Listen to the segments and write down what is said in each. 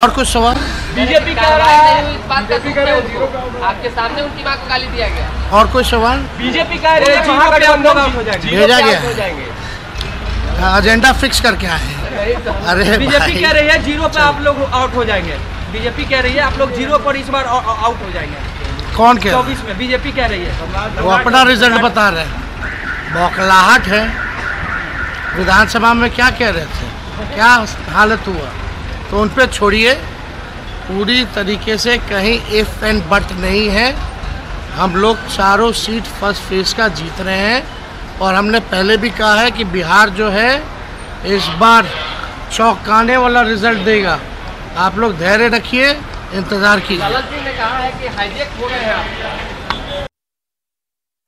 और कुछ सवाल? बीजेपी कह रहा है इस बात का आपके सामने उनकी मां को गाली दिया गया। और कोई सवाल? बीजेपी कह रही है भेजा गया, एजेंडा फिक्स करके आए। अरे बीजेपी कह रही है 0 पे आप लोग आउट हो जाएंगे। बीजेपी कह रही है आप लोग 0 पर इस बार आउट हो जाएंगे। कौन कह? 24 में बीजेपी कह रही है। वो अपना रिजल्ट बता रहे हैं। बौखलाहट है। विधानसभा में क्या कह रहे थे, क्या हालत हुआ, तो उन पे छोड़िए। पूरी तरीके से कहीं इफ एंड बट नहीं है। हम लोग चारों सीट फर्स्ट फेज का जीत रहे हैं और हमने पहले भी कहा है कि बिहार जो है इस बार चौंकाने वाला रिजल्ट देगा। आप लोग धैर्य रखिए, इंतजार कीजिए। ने कहा है कि हाईजेक हो गए हैं।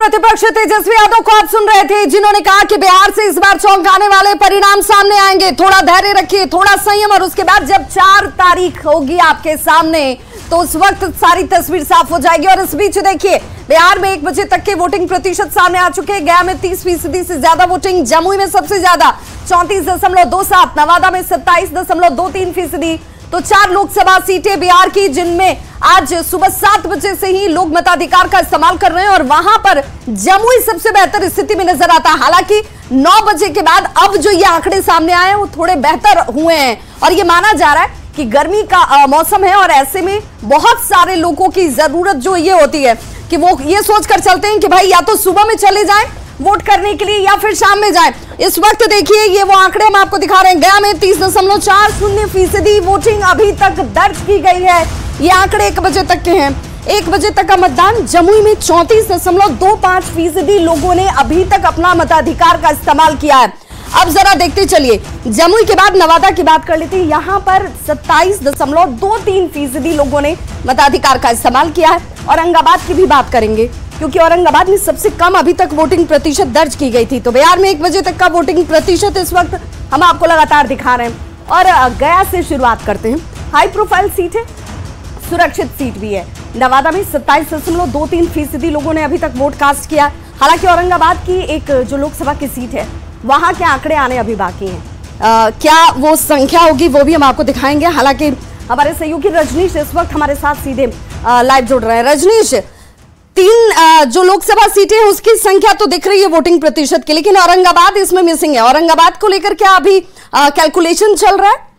प्रतिपक्ष तेजस्वी यादव को आप सुन रहे थे, जिन्होंने कहा कि बिहार से इस बार चौंकाने वाले परिणाम सामने आएंगे। थोड़ा धैर्य रखिए, थोड़ा संयम, और उसके बाद जब 4 तारीख होगी आपके सामने तो उस वक्त सारी तस्वीर साफ हो जाएगी। और इस बीच देखिए, बिहार में 1 बजे तक के वोटिंग प्रतिशत सामने आ चुके हैं। गया में 30% से ज्यादा वोटिंग, जमुई में सबसे ज्यादा 34.27, नवादा में 27.23%। तो 4 लोकसभा सीटें बिहार की, जिनमें आज सुबह 7 बजे से ही लोग मताधिकार का इस्तेमाल कर रहे हैं। और वहां पर जमुई सबसे बेहतर स्थिति में नजर आता है। हालांकि 9 बजे के बाद अब जो ये आंकड़े सामने आए हैं वो थोड़े बेहतर हुए हैं। और ये माना जा रहा है कि गर्मी का मौसम है और ऐसे में बहुत सारे लोगों की जरूरत जो ये होती है कि वो ये सोचकर चलते हैं कि भाई या तो सुबह में चले जाएं वोट करने के लिए या फिर शाम में जाएं। इस वक्त देखिए, ये वो आंकड़े हम आपको दिखा रहे हैं। गया में 30.40% वोटिंग अभी तक दर्ज की गई है। ये आंकड़े 1 बजे तक के हैं। 1 बजे तक का मतदान। जमुई में 34.25% लोगों ने अभी तक अपना मताधिकार का इस्तेमाल किया है। अब जरा देखते चलिए, जमुई के बाद नवादा की बात कर लेते हैं। यहाँ पर 27.23% लोगों ने मताधिकार का इस्तेमाल किया है। औरंगाबाद की भी बात करेंगे, क्योंकि औरंगाबाद में सबसे कम अभी तक वोटिंग प्रतिशत दर्ज की गई थी। तो बिहार में 1 बजे तक का वोटिंग प्रतिशत इस वक्त हम आपको लगातार दिखा रहे हैं। और गया से शुरुआत करते हैं। हाई प्रोफाइल सीट है, सुरक्षित सीट भी है। नवादा में 27.23% लोगों ने अभी तक वोट कास्ट किया। हालांकि औरंगाबाद की एक जो लोकसभा की सीट है, वहां के आंकड़े आने अभी बाकी हैं। क्या वो संख्या होगी वो भी हम आपको दिखाएंगे। हालांकि हमारे सहयोगी रजनीश इस वक्त हमारे साथ सीधे लाइव जुड़ रहे हैं। रजनीश, 3 जो लोकसभा सीटें हैं उसकी संख्या तो दिख रही है वोटिंग प्रतिशत की, लेकिन औरंगाबाद इसमें मिसिंग है। औरंगाबाद को लेकर क्या अभी कैलकुलेशन चल रहा है?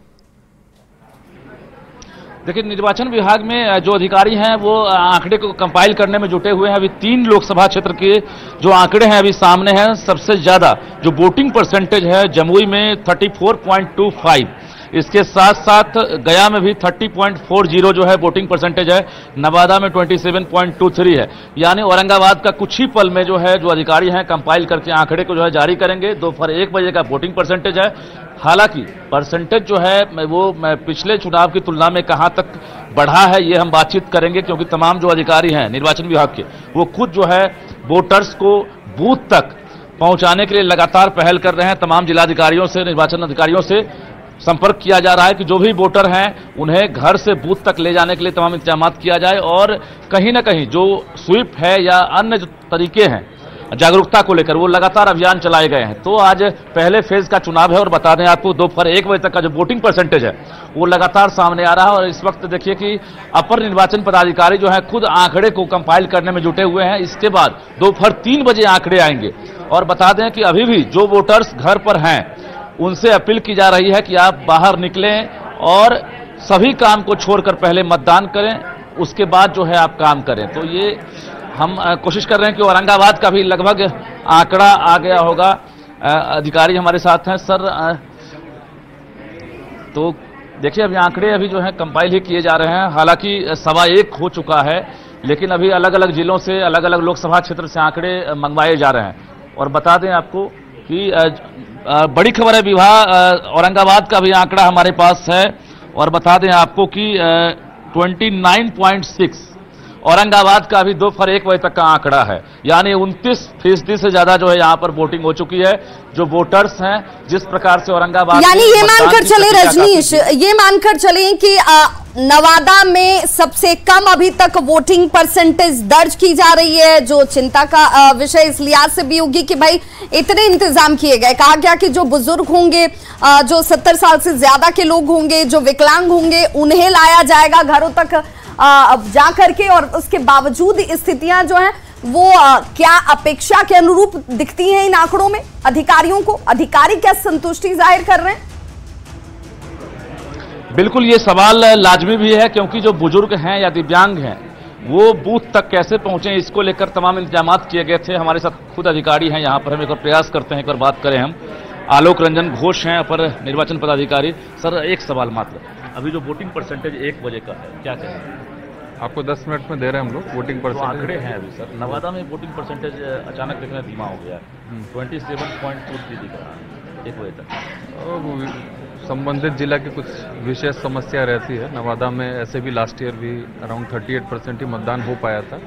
देखिए, निर्वाचन विभाग में जो अधिकारी हैं वो आंकड़े को कंपाइल करने में जुटे हुए हैं। अभी 3 लोकसभा क्षेत्र के जो आंकड़े हैं अभी सामने हैं। सबसे ज्यादा जो वोटिंग परसेंटेज है जमुई में 34.25, इसके साथ साथ गया में भी 30.40 जो है वोटिंग परसेंटेज है। नवादा में 27.23 है। यानी औरंगाबाद का कुछ ही पल में जो है जो अधिकारी हैं कंपाइल करके आंकड़े को जो है जारी करेंगे। दोपहर 1 बजे का वोटिंग परसेंटेज है। हालांकि परसेंटेज जो है वो पिछले चुनाव की तुलना में कहां तक बढ़ा है ये हम बातचीत करेंगे, क्योंकि तमाम जो अधिकारी हैं निर्वाचन विभाग के वो खुद जो है वोटर्स को बूथ तक पहुंचाने के लिए लगातार पहल कर रहे हैं। तमाम जिलाधिकारियों से, निर्वाचन अधिकारियों से संपर्क किया जा रहा है कि जो भी वोटर हैं उन्हें घर से बूथ तक ले जाने के लिए तमाम इंतजाम किया जाए। और कहीं ना कहीं जो स्वीप है या अन्य जो तरीके हैं जागरूकता को लेकर वो लगातार अभियान चलाए गए हैं। तो आज पहले फेज का चुनाव है और बता दें आपको, दोपहर 1 बजे तक का जो वोटिंग परसेंटेज है वो लगातार सामने आ रहा है। और इस वक्त देखिए कि अपर निर्वाचन पदाधिकारी जो है खुद आंकड़े को कंपाइल करने में जुटे हुए हैं। इसके बाद दोपहर 3 बजे आंकड़े आएंगे। और बता दें कि अभी भी जो वोटर्स घर पर हैं उनसे अपील की जा रही है कि आप बाहर निकलें और सभी काम को छोड़कर पहले मतदान करें, उसके बाद जो है आप काम करें। तो ये हम कोशिश कर रहे हैं कि औरंगाबाद का भी लगभग आंकड़ा आ गया होगा। अधिकारी हमारे साथ हैं। सर, तो देखिए अभी आंकड़े अभी जो है कंपाइल ही किए जा रहे हैं। हालांकि 1:15 हो चुका है, लेकिन अभी अलग अलग जिलों से, अलग अलग लोकसभा क्षेत्र से आंकड़े मंगवाए जा रहे हैं। और बता दें आपको कि बड़ी खबर है, औरंगाबाद का भी आंकड़ा हमारे पास है। और बता दें आपको कि 29.6 औरंगाबाद का अभी दोपहर 1 बजे तक का आंकड़ा है। यानी 29% से ज्यादा जो है यहाँ पर वोटिंग हो चुकी है। जो वोटर्स हैं जिस प्रकार से औरंगाबाद, यानी ये मानकर चले रजनीश, ये मानकर चले कि नवादा में सबसे कम अभी तक वोटिंग परसेंटेज दर्ज की जा रही है, जो चिंता का विषय इस लिहाज से भी होगी कि भाई इतने इंतजाम किए गए। कहा गया कि जो बुजुर्ग होंगे, जो 70 साल से ज्यादा के लोग होंगे, जो विकलांग होंगे, उन्हें लाया जाएगा घरों तक जा करके, और उसके बावजूद स्थितियां जो हैं वो क्या अपेक्षा के अनुरूप दिखती हैं इन आंकड़ों में अधिकारियों को? अधिकारी क्या संतुष्टि जाहिर कर रहे हैं? बिल्कुल ये सवाल लाजमी भी है, क्योंकि जो बुजुर्ग हैं या दिव्यांग हैं वो बूथ तक कैसे पहुंचे, इसको लेकर तमाम इंतजाम किए गए थे। हमारे साथ खुद अधिकारी हैं यहाँ पर, हम एक बार प्रयास करते हैं, एक बार बात करें हम। आलोक रंजन घोष हैं अपर निर्वाचन पदाधिकारी। सर, एक सवाल मात्र, अभी जो वोटिंग परसेंटेज 1 बजे का है, क्या कहें? आपको 10 मिनट में दे रहे हैं हम लोग वोटिंग परसेंटेज। आंकड़े हैं अभी सर, नवादा में वोटिंग परसेंटेज अचानक देखना धीमा हो गया है, 27.2 दिख रहा है 1 बजे तक। संबंधित जिला की कुछ विशेष समस्या रहती है। नवादा में ऐसे भी लास्ट ईयर भी अराउंड 38% ही मतदान हो पाया था।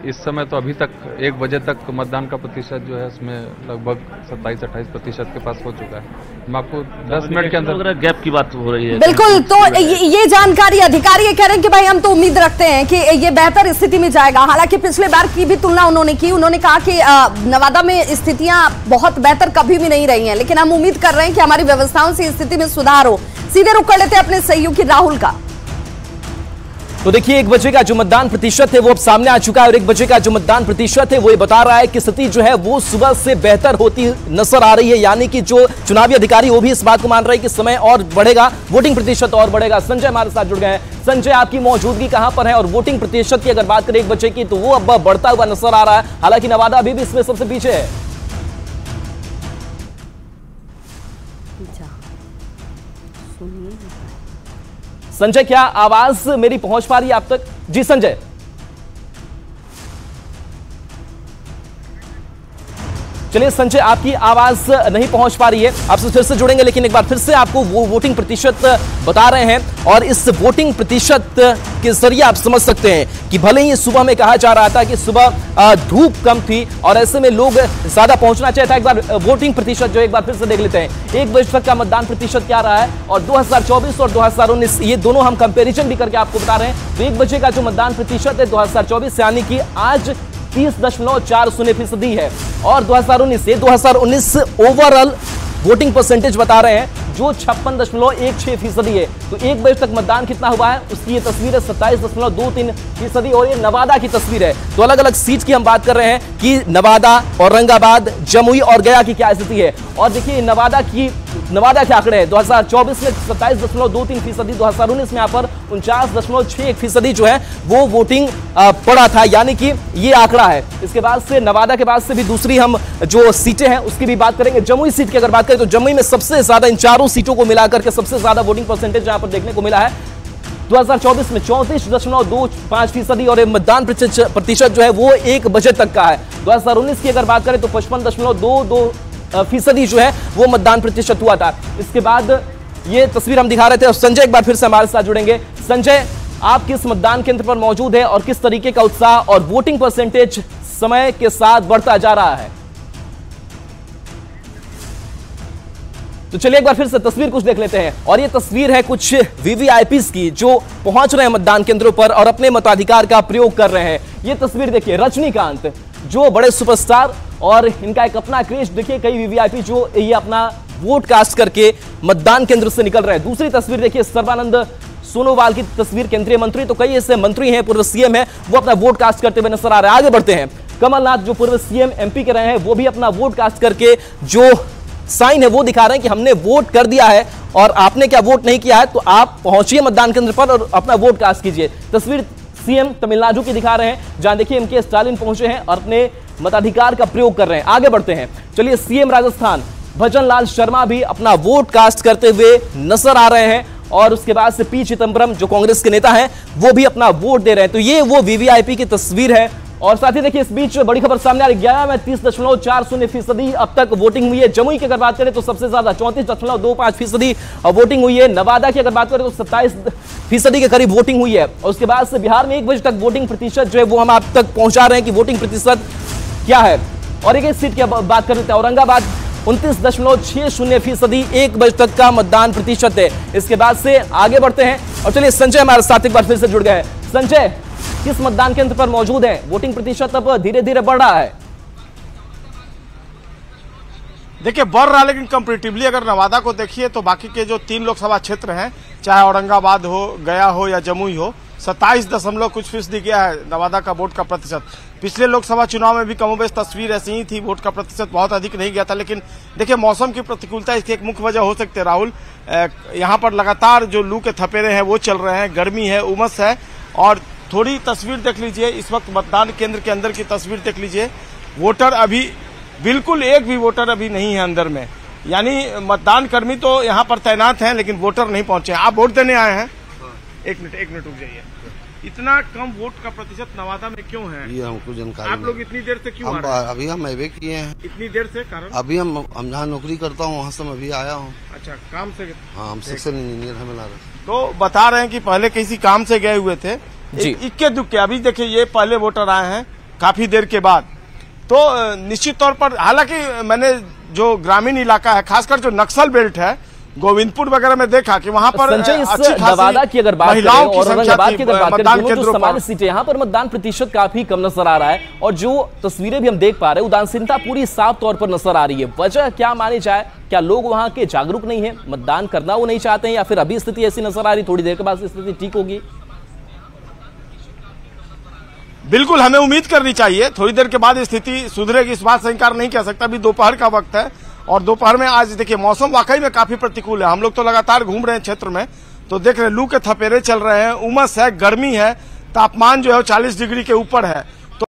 इस समय तो अभी तक 1 बजे तक मतदान का प्रतिशत जो है उसमें लगभग 27-28% के पास हो चुका है। मैं आपको 10 मिनट के अंदर गैप की बात हो रही है। बिल्कुल, तो ये जानकारी अधिकारी ये कह रहे हैं कि भाई हम तो उम्मीद रखते हैं कि ये बेहतर स्थिति में जाएगा। हालांकि पिछले बार की भी तुलना उन्होंने की, उन्होंने कहा कि नवादा में स्थितियां बहुत बेहतर कभी भी नहीं रही हैं, लेकिन हम उम्मीद कर रहे हैं कि हमारी व्यवस्थाओं से स्थिति में सुधार हो। सीधे रुख कर लेते हैं अपने सहयोगी राहुल का। तो देखिए 1 बजे का जो मतदान प्रतिशत है वो अब सामने आ चुका है, और 1 बजे का जो मतदान प्रतिशत है वो ये बता रहा है कि स्थिति जो है वो सुबह से बेहतर होती नजर आ रही है। यानी कि जो चुनावी अधिकारी वो भी इस बात को मान रहे हैं कि समय और बढ़ेगा, वोटिंग प्रतिशत और बढ़ेगा। संजय हमारे साथ जुड़ गए हैं। संजय, आपकी मौजूदगी कहां पर है, और वोटिंग प्रतिशत की अगर बात करें 1 बजे की तो वो अब बढ़ता हुआ नजर आ रहा है, हालांकि नवादा अभी भी इसमें सबसे पीछे है। संजय, क्या आवाज मेरी पहुंच पा रही है आप तक? जी संजय। चलिए संजय, आपकी आवाज नहीं पहुंच पा रही है, आपसे फिर से जुड़ेंगे, लेकिन एक बार फिर से आपको वो वोटिंग प्रतिशत बता रहे हैं। और इस वोटिंग प्रतिशत के जरिए आप समझ सकते हैं कि भले ही सुबह में कहा जा रहा था कि सुबह धूप कम थी और ऐसे में लोग ज्यादा पहुंचना चाहता है, एक बार वोटिंग प्रतिशत जो एक बार फिर से देख लेते हैं। 1 बजे तक का मतदान प्रतिशत क्या रहा है, और 2024 और 2019 ये दोनों हम कंपेरिजन भी करके आपको बता रहे हैं। तो 1 बजे का जो मतदान प्रतिशत है 2024 यानी कि आज 30.40% है, और 2019 ओवरऑल वोटिंग परसेंटेज बता रहे हैं जो 56.16% है। तो 1 बजे तक मतदान कितना हुआ है उसकी ये तस्वीर है 27.23%, और ये नवादा की तस्वीर है। तो अलग अलग सीट की हम बात कर रहे हैं कि नवादा, औरंगाबाद, जमुई और गया की क्या स्थिति है। और देखिए नवादा के आंकड़े हैं 2024 में 27.23%, 2019 में यहाँ पर 49.61% जो है वो वोटिंग पड़ा था, यानी कि ये आंकड़ा है। इसके बाद से नवादा के बाद से भी दूसरी हम जो सीटें हैं उसकी भी बात करेंगे। जमुई सीट की अगर बात करें तो जमुई में सबसे ज्यादा, इन चारों सीटों को मिलाकर के सबसे ज्यादा वोटिंग परसेंटेज यहां पर देखने को मिला है 2024 में 34.25%, और मतदान प्रतिशत जो है वो 1 बजे तक का है। 2019 की अगर बात करें तो 55.22% जो है वो मतदान प्रतिशत हुआ था। इसके बाद ये तस्वीर हम दिखा रहे थे, और संजय एक बार फिर से हमारे साथ जुड़ेंगे। संजय, आप किस मतदान केंद्र पर मौजूद है और किस तरीके का उत्साह और वोटिंग परसेंटेज समय के साथ बढ़ता जा रहा है? तो चलिए एक बार फिर से तस्वीर कुछ देख लेते हैं, और ये तस्वीर है कुछ वीवीआईपीज़ की जो पहुंच रहे हैं मतदान केंद्रों पर और अपने मताधिकार का प्रयोग कर रहे हैं। ये तस्वीर देखिए, रजनीकांत जो बड़े सुपरस्टार, और इनका एक अपना क्रेज देखिए, कई वीवीआईपी जो ये अपना वोट कास्ट करके मतदान केंद्र से निकल रहे हैं। दूसरी तस्वीर देखिए, सर्बानंद सोनोवाल की तस्वीर, केंद्रीय मंत्री, तो कई ऐसे मंत्री हैं, पूर्व सीएम है, वो अपना वोट कास्ट करते हुए नजर आ रहे हैं। आगे बढ़ते हैं, कमलनाथ जो पूर्व सीएम एमपी के रहे हैं वो भी अपना वोट कास्ट करके जो साइन है वो दिखा रहे हैं कि हमने वोट कर दिया है, और आपने क्या वोट नहीं किया है तो आप पहुंचिए मतदान केंद्र पर और अपना वोट कास्ट कीजिए। तस्वीर सीएम तमिलनाडु की दिखा रहे हैं, जहां देखिए एमके स्टालिन पहुंचे हैं और अपने मताधिकार का प्रयोग कर रहे हैं। आगे बढ़ते हैं, चलिए सीएम राजस्थान भजन लाल शर्मा भी अपना वोट कास्ट करते हुए नजर आ रहे हैं, और उसके बाद से पी चिदम्बरम जो कांग्रेस के नेता हैं वो भी अपना वोट दे रहे हैं। तो ये वो वीवीआईपी की तस्वीर है। और साथ ही देखिए इस बीच बड़ी खबर सामने आ रही, गया में 30.40% अब तक वोटिंग हुई है। जमुई की अगर बात करें तो सबसे ज्यादा 34.25% वोटिंग हुई है। नवादा की अगर बात करें तो 27% के करीब वोटिंग हुई है। और उसके बाद से बिहार में 1 बजे तक वोटिंग प्रतिशत जो है वो हम आप तक पहुंचा रहे हैं कि वोटिंग प्रतिशत क्या है। और एक सीट की बात कर लेते हैं, औरंगाबाद 29.60% 1 बजे तक का मतदान प्रतिशत है। इसके बाद से आगे बढ़ते हैं और चलिए संजय हमारे साथ एक बार फिर से जुड़ गए हैं। संजय, किस मतदान केंद्र पर मौजूद है? वोटिंग प्रतिशत अब धीरे धीरे बढ़ रहा है। देखिए बढ़ रहा है, लेकिन कंपेरेटिवली अगर नवादा को देखिए तो बाकी के जो 3 लोकसभा क्षेत्र हैं, चाहे औरंगाबाद हो, गया हो या जमुई हो, 27 कुछ फीसदी गया है नवादा का वोट का प्रतिशत। पिछले लोकसभा चुनाव में भी कमोबेश तस्वीर ऐसी ही थी, वोट का प्रतिशत बहुत अधिक नहीं गया था। लेकिन देखिए मौसम की प्रतिकूलता इसकी एक मुख्य वजह हो सकती है राहुल। यहाँ पर लगातार जो लू के थपेरे हैं वो चल रहे हैं, गर्मी है, उमस है। और थोड़ी तस्वीर देख लीजिए, इस वक्त मतदान केंद्र के अंदर की तस्वीर देख लीजिए। वोटर अभी बिल्कुल एक भी वोटर अभी नहीं है अंदर में, यानी मतदान कर्मी तो यहाँ पर तैनात हैं लेकिन वोटर नहीं पहुंचे। आप वोट देने आए हैं? एक मिनट रुक जाइए। इतना कम वोट का प्रतिशत नवादा में क्यों है? ये हमको जानकारी। आप लोग इतनी देर से क्यों आ रहे हैं? अभी हम अवे किए हैं। इतनी देर से कारण? अभी हम जहाँ नौकरी करता हूँ वहाँ से मैं अभी आया हूँ। अच्छा, काम से? हाँ, हम सेक्शन इंजीनियर हमें ला रहे। तो बता रहे हैं कि पहले किसी काम से गए हुए थे, इक्के दुक्के। अभी देखिए ये पहले वोटर आए हैं काफी देर के बाद। तो निश्चित तौर पर, हालांकि मैंने जो ग्रामीण इलाका है, खासकर जो नक्सल बेल्ट है, गोविंदपुर वगैरह में देखा कि वहां पर नवादा की अगर बात करें और औरंगाबाद की अगर बात करें, दोनों जो सामान्य सीटें, यहाँ पर मतदान प्रतिशत काफी कम नजर आ रहा है। और जो तस्वीरें भी हम देख पा रहे हैं, उदासीनता पूरी साफ तौर पर नजर आ रही है। वजह क्या मानी जाए? क्या लोग वहां के जागरूक नहीं है, मतदान करना वो नहीं चाहते हैं, या फिर अभी स्थिति ऐसी नजर आ रही, थोड़ी देर के बाद स्थिति ठीक होगी? बिल्कुल हमें उम्मीद करनी चाहिए थोड़ी देर के बाद स्थिति सुधरेगी, इस बात से इंकार नहीं कर सकता। अभी दोपहर का वक्त है और दोपहर में आज देखिए मौसम वाकई में काफी प्रतिकूल है। हम लोग तो लगातार घूम रहे हैं क्षेत्र में, तो देख रहे हैं लू के थपेरे चल रहे हैं, उमस है, गर्मी है, तापमान जो है 40 डिग्री के ऊपर है।